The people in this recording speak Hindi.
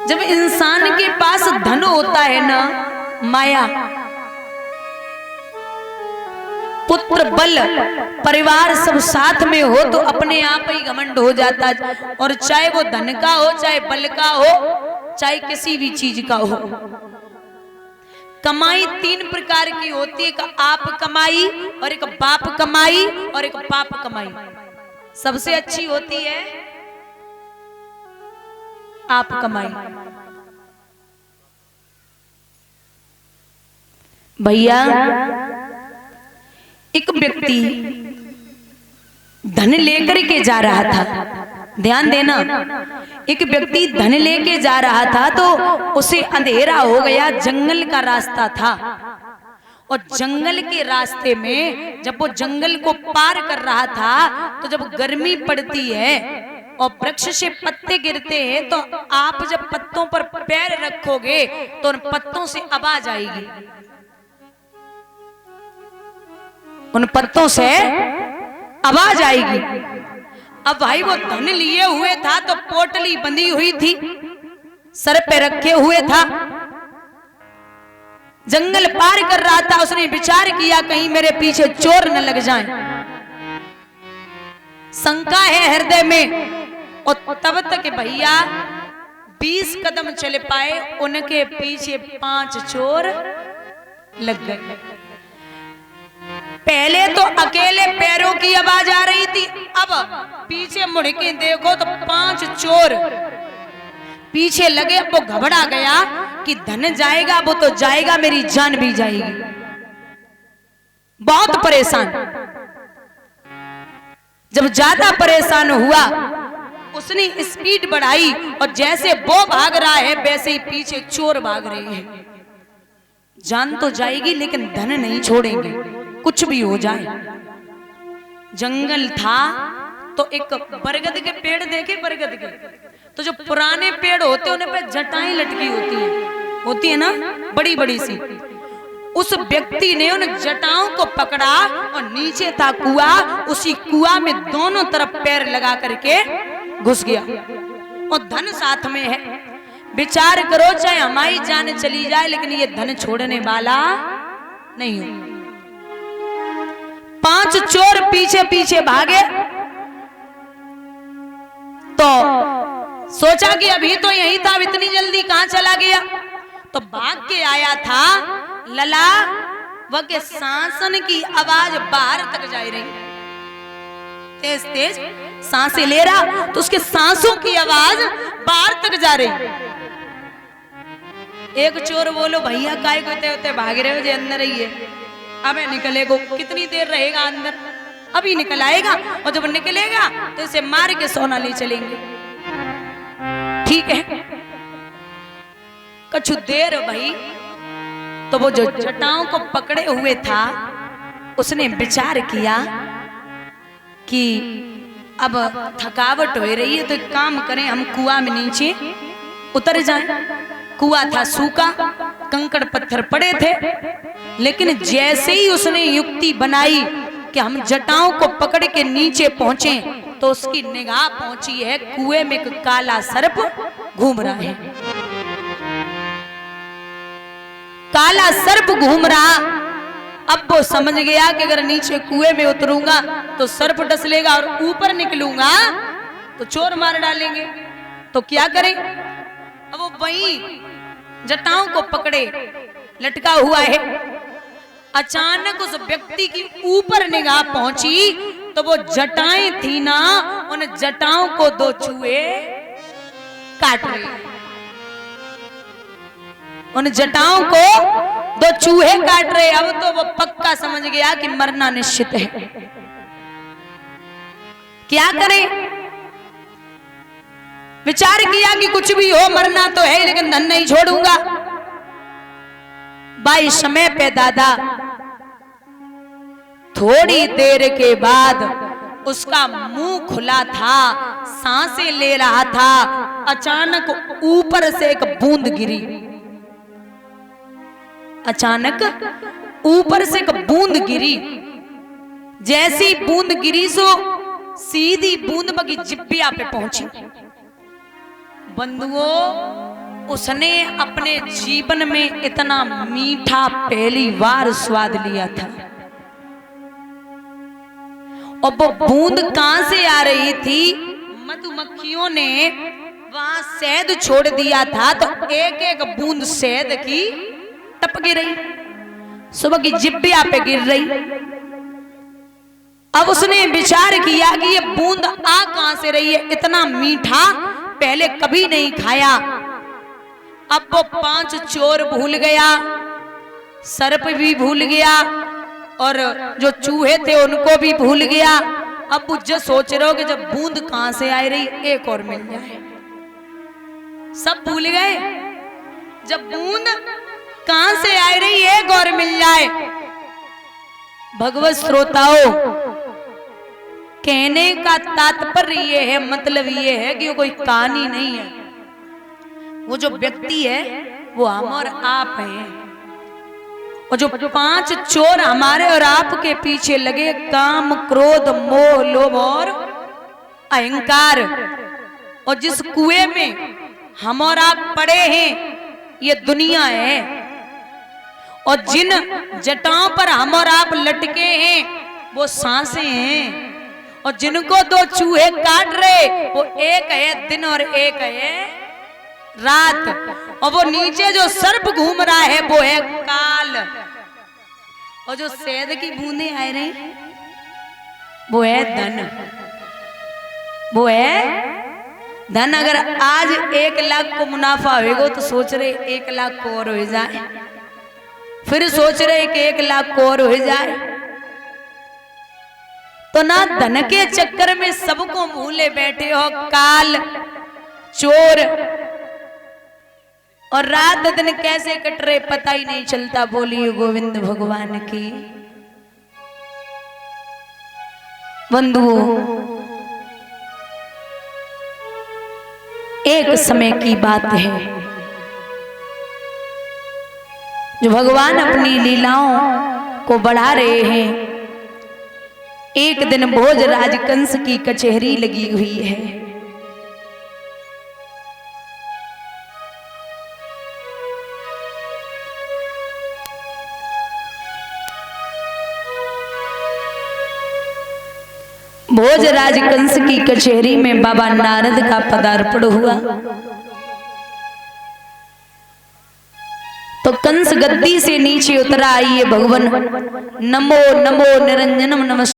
जब इंसान के पास धन होता है ना, माया, पुत्र, बल, परिवार सब साथ में हो तो अपने आप ही घमंड हो जाता है। और चाहे वो धन का हो, चाहे बल का हो, चाहे किसी भी चीज का हो। कमाई 3 प्रकार की होती है, एक आप कमाई, और एक बाप कमाई, और एक पाप कमाई। सबसे अच्छी होती है आप कमाई। भैया, एक व्यक्ति धन लेकर के जा रहा था, ध्यान देना, एक व्यक्ति धन लेके जा रहा था तो उसे अंधेरा हो गया, जंगल का रास्ता था। और जंगल के रास्ते में जब वो जंगल को पार कर रहा था तो जब गर्मी पड़ती है और वृक्ष से पत्ते गिरते हैं तो आप जब पत्तों पर पैर रखोगे तो उन पत्तों से आवाज आएगी, उन पत्तों से आवाज आएगी। अब भाई वो धन लिए हुए था तो पोटली बंधी हुई थी, सर पे रखे हुए था, जंगल पार कर रहा था। उसने विचार किया कहीं मेरे पीछे चोर न लग जाएं, शंका है हृदय में। और तब तक भैया 20 कदम चल पाए, उनके पीछे 5 चोर लग गए। पहले तो अकेले पैरों की आवाज आ रही थी, अब पीछे मुड़ के देखो तो 5 चोर पीछे लगे। अब वो घबरा गया कि धन जाएगा, वो तो जाएगा, मेरी जान भी जाएगी। बहुत परेशान, जब ज्यादा परेशान हुआ उसने स्पीड बढ़ाई और जैसे वो भाग रहा है वैसे ही पीछे चोर भाग रहे हैं। जान तो जाएगी लेकिन धन नहीं छोड़ेंगे, कुछ भी हो जाए। जंगल था तो एक बरगद के पेड़ देखे, बरगद के तो जो पुराने पेड़ होते हैं उन्हें पे जटाएं लटकी होती है ना, बड़ी बड़ी सी। उस व्यक्ति ने उन जटाओं को पकड़ा और नीचे था कुआ, उसी कुआ में दोनों तरफ पैर लगा करके घुस गया। और धन साथ में है, विचार करो चाहे हमारी जान चली जाए लेकिन ये धन छोड़ने वाला नहीं हो। 5 चोर पीछे पीछे भागे तो सोचा कि अभी तो यही था, इतनी जल्दी कहां चला गया। तो भाग के आया था लला, वह के सांसन की आवाज बाहर तक जा रही, तेज तेज सांसें ले रहा तो उसके सांसों की आवाज बाहर तक जा रही। एक चोर बोलो भैया काय होते होते भाग रहे हो जे अंदर ही है, अबे निकलेगो, कितनी देर रहेगा अंदर, अभी निकल आएगा और जब निकलेगा तो इसे मार के सोना ले चलेंगे। ठीक है, कुछ देर भाई तो वो जो जटाओं को पकड़े हुए था उसने विचार किया कि अब थकावट हो रही है तो एक काम करें, हम कुआं में नीचे उतर जाएं। कुआं था सूखा, कंकड़ पत्थर पड़े थे, लेकिन जैसे ही उसने युक्ति बनाई कि हम जटाओं को पकड़ के नीचे पहुंचे तो उसकी निगाह पहुंची है कुएं में एक काला सर्प घूम रहा है। काला सर्प घूम रहा, अब वो समझ गया कि अगर नीचे कुएं में उतरूंगा तो सर्प डस लेगा और ऊपर निकलूंगा तो चोर मार डालेंगे, तो क्या करें। अब वो वहीं जटाओं को पकड़े लटका हुआ है। अचानक उस व्यक्ति की ऊपर निगाह पहुंची तो वो जटाएं थी ना, उन जटाओं को 2 चूहे काट रहे, उन जटाओं को 2 चूहे काट रहे। अब तो वो पक्का समझ गया कि मरना निश्चित है, क्या करे। विचार किया कि कुछ भी हो मरना तो है लेकिन धन नहीं छोड़ूंगा। भाई समय पे दादा थोड़ी देर के बाद उसका मुंह खुला था, सांसें ले रहा था, अचानक ऊपर से एक बूंद गिरी। अचानक ऊपर से एक बूंद गिरी, जैसी बूंद गिरी सो सीधी बूंद बगी जिब्बिया पे पहुंची। बंधुओं उसने अपने जीवन में इतना मीठा पहली बार स्वाद लिया था। और वो बूंद कहां से आ रही थी? मधुमक्खियों ने वहां शहद छोड़ दिया था, तो एक एक बूंद शहद की टपक रही, सुबह की जिब्बिया पे गिर रही। अब उसने विचार किया कि ये बूंद आ कहां से रही है, इतना मीठा पहले कभी नहीं खाया। अब वो 5 चोर भूल गया, सर्प भी भूल गया, और जो चूहे थे उनको भी भूल गया। अब मुझे सोच रहे हो कि जब बूंद कहां से आ रही, एक और मिल जाए। सब भूल गए, जब बूंद कहां से आ रही, एक और मिल जाए। भगवत श्रोताओं, कहने का तात्पर्य ये है, मतलब ये है कि वो कोई कहानी नहीं है। वो जो व्यक्ति है वो हम और आप हैं। और जो 5 चोर हमारे और आपके पीछे लगे, काम, क्रोध, मोह, लोभ और अहंकार, और जिस कुएं में हम और आप पड़े हैं, ये दुनिया है। और जिन जटाओं पर हम और आप लटके हैं, वो सांसें हैं। और जिनको 2 चूहे काट रहे, वो एक है दिन और एक है रात। और वो नीचे जो सर्प घूम रहा है, वो है काल। और जो शहद की बूंदें आ रही, वो है धन, वो है धन। अगर आज 1 लाख को मुनाफा होगा, तो सोच रहे 1 लाख को और हो जाए, फिर सोच रहे कि 1 लाख को और हो जाए। तो ना धन के चक्कर में सबको भूले बैठे हो, काल, चोर, और रात दिन कैसे कट रहे पता ही नहीं चलता। बोलिए गोविंद भगवान की। बंधुओं, एक समय की बात है, जो भगवान अपनी लीलाओं को बढ़ा रहे हैं। एक दिन भोजराज कंस की कचहरी लगी हुई है। भोजराज कंस की कचहरी में बाबा नारद का पदार्पण हुआ। तो कंस गद्दी से नीचे उतरा, आइए भगवान, नमो नमो निरंजनम नमस्ते।